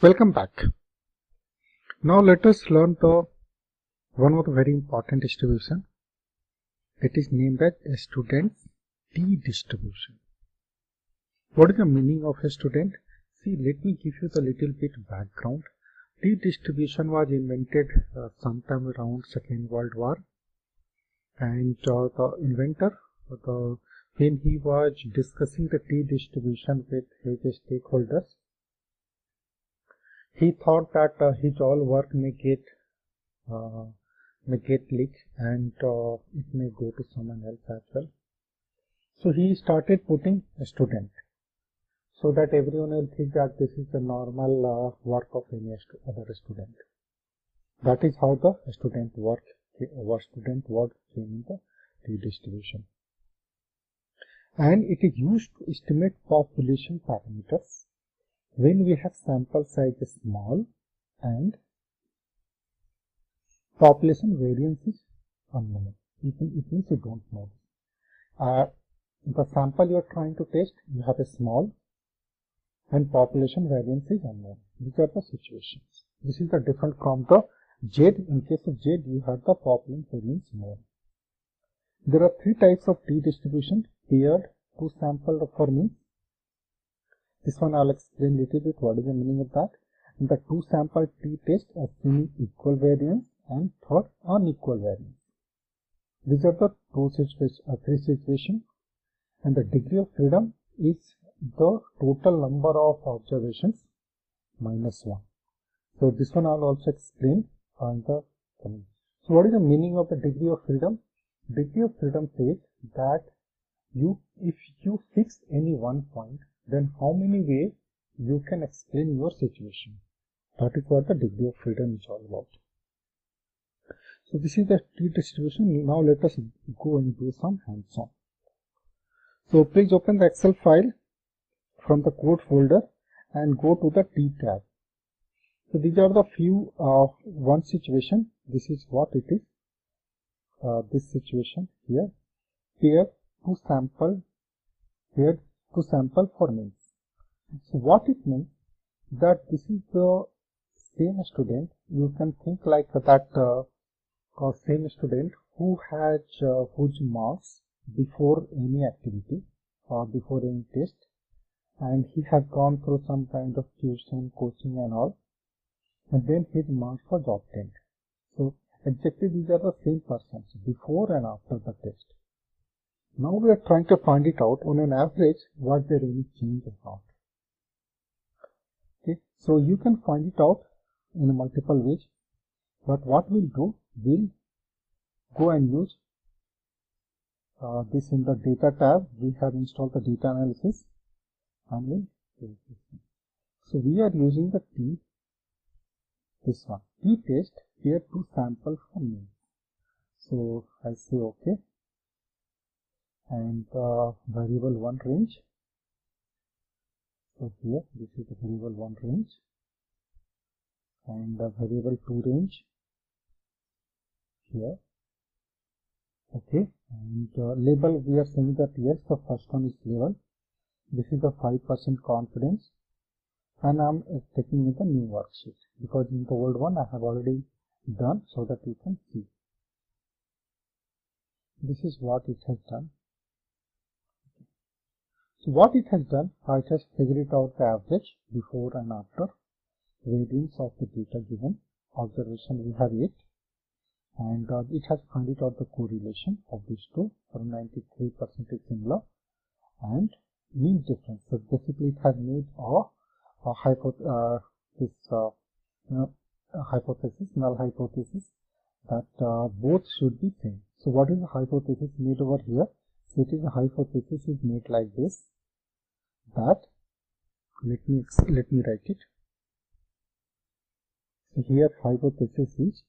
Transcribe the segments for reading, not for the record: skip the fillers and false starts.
Welcome back. Now let us learn one of the very important distribution. It is named as a student's t-distribution. What is the meaning of a student? See, let me give you the little bit background. T-distribution was invented sometime around Second World War, and the inventor, when he was discussing the t-distribution with his stakeholders, he thought that his all work may get leaked and it may go to someone else as well. So he started putting a student, so that everyone will think that this is the normal work of any other student. That is how the student work came in the t-distribution. And it is used to estimate population parameters when we have sample size small and population variance is unknown. It means you don't know. The sample you are trying to test, you have a small and population variance is unknown. These are the situations. This is the different from the Z. In case of Z, you have the population variance known. There are three types of t-distribution: paired, two sample for means. This one I'll explain a little bit what is the meaning of that. And the two sample t-test assuming equal variance, and third unequal variance. These are the three situations, and the degree of freedom is the total number of observations minus 1. So this one I'll also explain on the coming. So what is the meaning of the degree of freedom? Degree of freedom says that if you fix any one point, then how many ways you can explain your situation. That is what the degree of freedom is all about. So this is the t-distribution. Now let us go and do some hands-on. So please open the Excel file from the code folder and go to the T tab. So these are the few one situation. This is what it is. This situation here. Here to sample for means. So what it means that this is the same student. You can think like that same student who has whose marks before any activity or before any test, and he has gone through some kind of tuition, coaching and all, and then his marks was obtained. So exactly these are the same persons before and after the test. Now we are trying to find it out on an average, was there any change or not. Okay, so you can find it out in multiple ways, but what we'll do, we'll go and use this in the data tab. We have installed the data analysis, and we'll use this one. So we are using the this one, t-test here to sample for me. So I say OK, and variable 1 range. So here this is the variable 1 range, and the variable 2 range here. Okay, and label, we are saying that yes, the first one is label. This is the 5% confidence, and I'm taking in the new worksheet because in the old one I have already done, so that you can see. This is what it has done. So what it has done, it has figured out the average before and after, variance of the data given, observation we have 8, and it has found out the correlation of these two from 93% is similar, and mean difference. So basically it has made a hypothesis, null hypothesis, that both should be same. So what is the hypothesis made over here? So it is a hypothesis is made like this, that let me write it. So here hypothesis is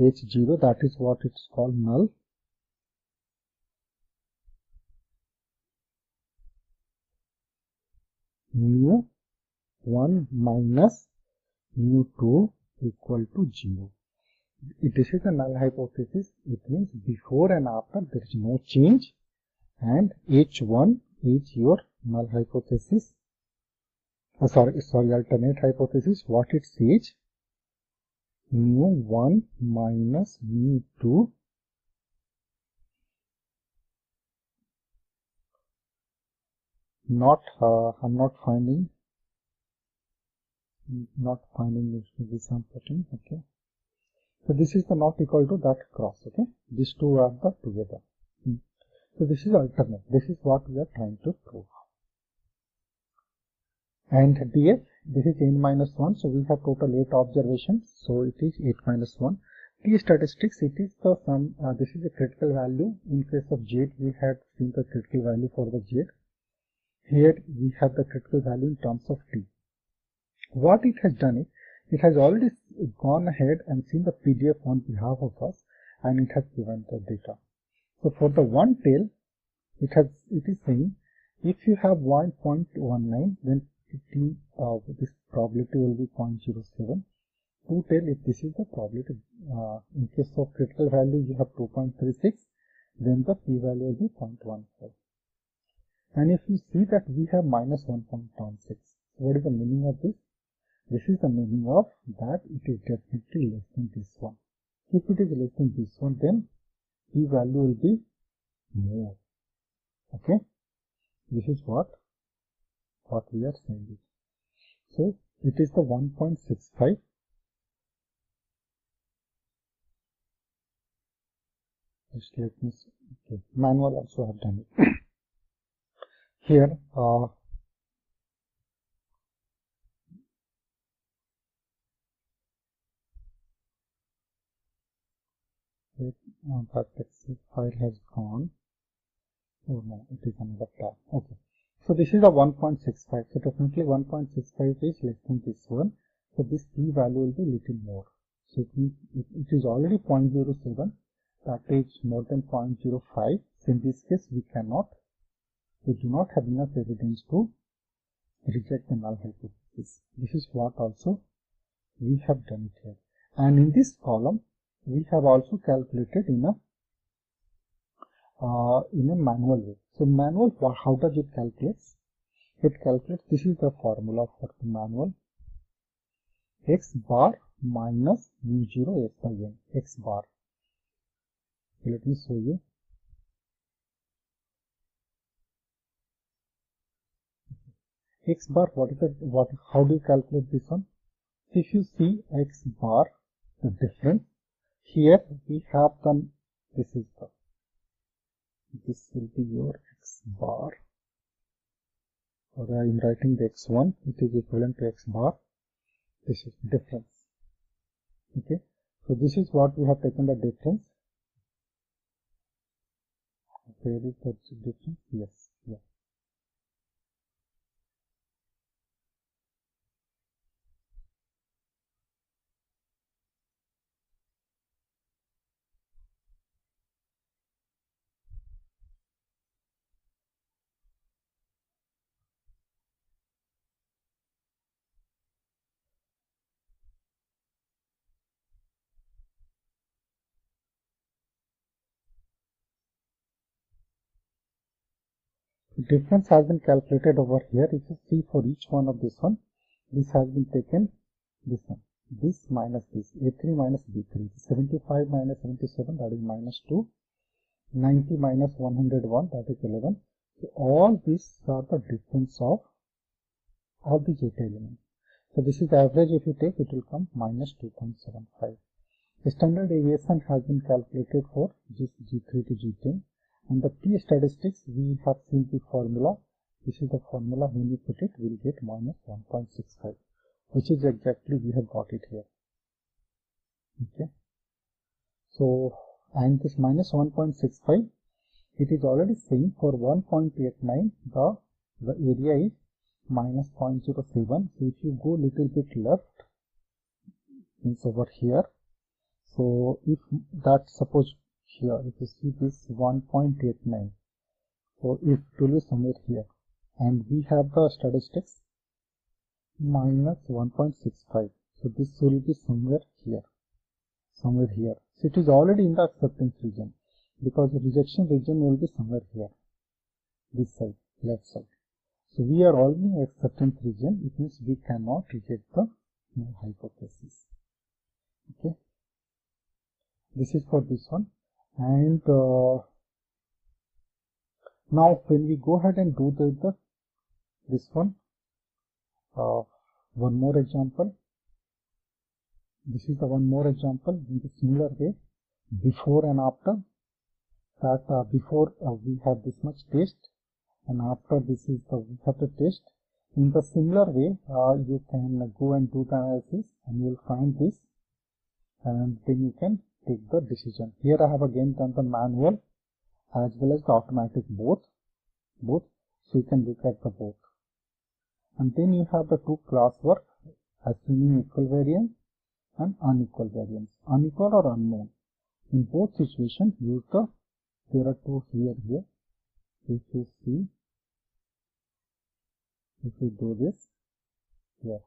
H0, that is what it's called null. Mu 1 minus mu 2 equal to 0. This is a null hypothesis. It means before and after there is no change, and H1 is your null hypothesis, alternate hypothesis, what it says, mu1 minus mu2 I'm not finding this important. Okay, so this is the not equal to that cross. Okay, these two are the together. So this is alternate. This is what we are trying to prove. And df, this is n minus 1, so we have total 8 observations, so it is 8 minus 1. T statistics, it is the sum, this is a critical value. In case of Z, we had seen the critical value for the Z. Here we have the critical value in terms of T. What it has done is, it has already gone ahead and seen the PDF on behalf of us, and it has given the data. So for the one tail, it is saying, if you have 1.19, then this probability will be 0.07. Two tail, if this is the probability, in case of critical value you have 2.36, then the p-value will be 0.15. And if you see that we have minus 1.16, what is the meaning of this? This is the meaning of that it is definitely less than this one. If it is less than this one, then p-value will be more. Okay, this is what we are saying. So it is the 1.65. Just let me see. Okay, manual also have done it. Here that Excel file has gone. Oh no, it is another tab. Okay, so this is a 1.65. So definitely 1.65 is less than this one. So this p-value will be little more. So it means it is already 0.07. That is more than 0.05. So in this case, we do not have enough evidence to reject the null hypothesis. This is what also we have done it here. And in this column, we have also calculated in a manual way. So manual, how does it calculate? It calculates, this is the formula for the manual, x bar minus mu0 s by n, x bar. Let me show you. X bar, how do you calculate this one? If you see x bar, the difference, here we have done, this will be your x bar, or I am writing the x1, it is equivalent to x bar, this is difference. Okay, so this is what we have taken the difference. Where is the difference? Yes, yeah. The difference has been calculated over here. If you see for each one of this one, this has been taken, this one, this minus this, A3 minus B3, 75 minus 77, that is minus 2, 90 minus 101, that is 11. So all these are the difference of all the Z elements. So this is the average. If you take, it will come minus 2.75. The standard deviation has been calculated for this G3 to G10. And the T statistics, we have seen the formula. This is the formula. When you put it, we will get minus 1.65, which is exactly we have got it here. Okay. So, and this minus 1.65, it is already saying for 1.89, the area is minus 0.07. So if you go little bit left, means over here. So if that, suppose here, if you see this 1.89, so if it will be somewhere here, and we have the statistics minus 1.65, so this will be somewhere here. So it is already in the acceptance region, because the rejection region will be somewhere here, this side, left side. So we are already in acceptance region. It means we cannot reject the null hypothesis. Okay. This is for this one. And now when we go ahead and do this one, one more example. This is the one more example in the similar way, before and after. That before we have this much test, and after this is we have the test. In the similar way, you can go and do the analysis, and you will find this, and then you can take the decision. Here I have again done the manual as well as the automatic both, so you can look at the both. And then you have the two classwork, assuming equal variance and unequal variance, unequal or unknown. In both situations, use there are two here. If you see, if we do this here,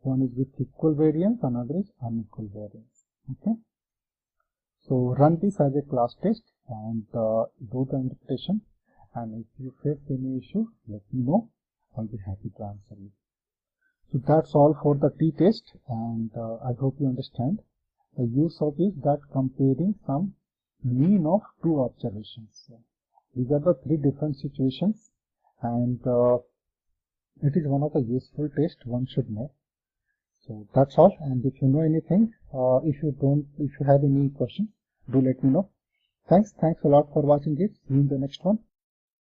one is with equal variance, another is unequal variance. Okay. So run this as a class test and do the interpretation. And if you face any issue, let me know. I'll be happy to answer you. So that's all for the t-test, and I hope you understand. The use of is that comparing some mean of two observations. So these are the three different situations, and it is one of the useful tests one should know. So that's all. And if you know anything, if you have any questions, do let me know. Thanks a lot for watching this. See you in the next one.